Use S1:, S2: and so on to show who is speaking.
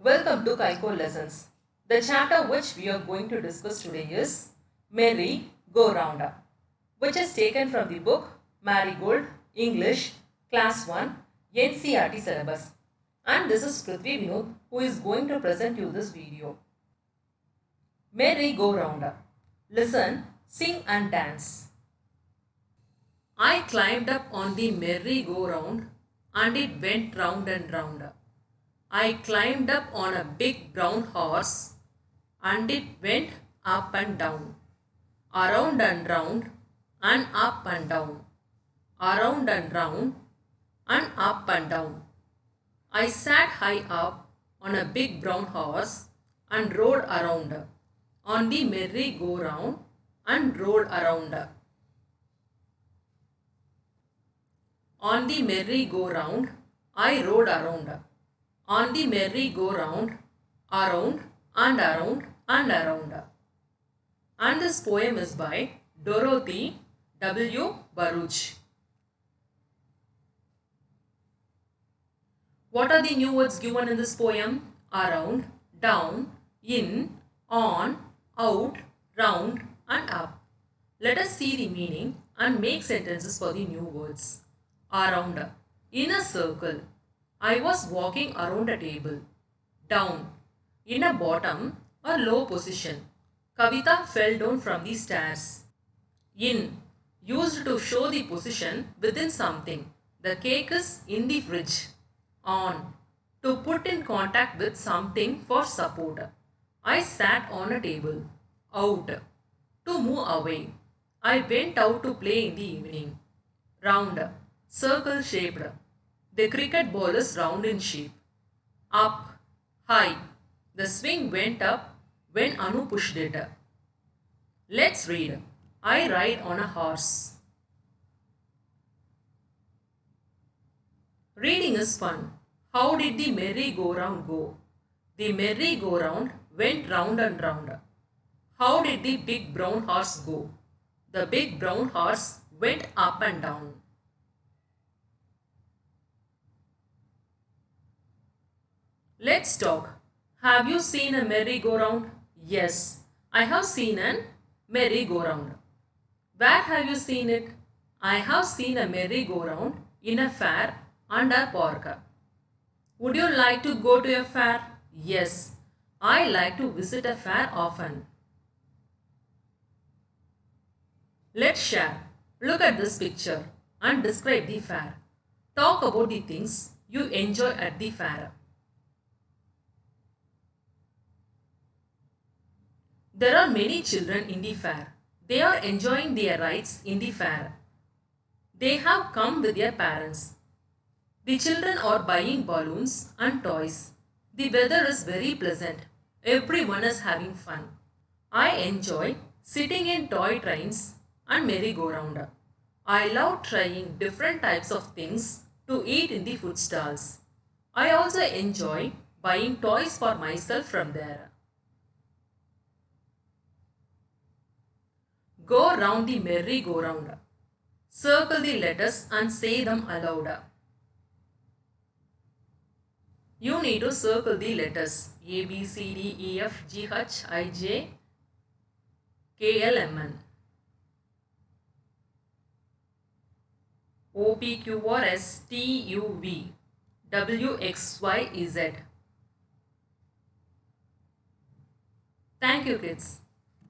S1: Welcome to Kaiko Lessons. The chapter which we are going to discuss today is Merry Go Round, which is taken from the book Marigold, English, Class 1, NCERT syllabus. And this is Prithvi Vinod who is going to present you this video. Merry Go Round. Listen, sing and dance. I climbed up on the merry-go-round and it went round and round. I climbed up on a big brown horse and it went up and down, around and round and up and down, around and round and up and down. I sat high up on a big brown horse and rode around on the merry-go-round and rode around. On the merry-go-round, I rode around. On the merry-go-round, around and around and around. And this poem is by Dorothy W. Baruch. What are the new words given in this poem? Around, down, in, on, out, round and up. Let us see the meaning and make sentences for the new words. Around. In a circle. I was walking around a table. Down. In a bottom or low position. Kavita fell down from the stairs. In. Used to show the position within something. The cake is in the fridge. On. To put in contact with something for support. I sat on a table. Out. To move away. I went out to play in the evening. Round. Circle shaped. The cricket ball is round in shape. Up. High. The swing went up when Anu pushed it. Let's read. I ride on a horse. Reading is fun. How did the merry-go-round go? The merry-go-round went round and round. How did the big brown horse go? The big brown horse went up and down. Let's talk. Have you seen a merry-go-round? Yes, I have seen a merry-go-round. Where have you seen it? I have seen a merry-go-round in a fair and a park. Would you like to go to a fair? Yes, I like to visit a fair often. Let's share. Look at this picture and describe the fair. Talk about the things you enjoy at the fair. There are many children in the fair. They are enjoying their rides in the fair. They have come with their parents. The children are buying balloons and toys. The weather is very pleasant. Everyone is having fun. I enjoy sitting in toy trains and merry-go-round. I love trying different types of things to eat in the food stalls. I also enjoy buying toys for myself from there. Go round the merry-go-round. Circle the letters and say them aloud. You need to circle the letters A, B, C, D, E, F, G, H, I, J, K, L, M, N. O, P, Q, R, S, T, U, V, W, X, Y, Z. Thank you, kids.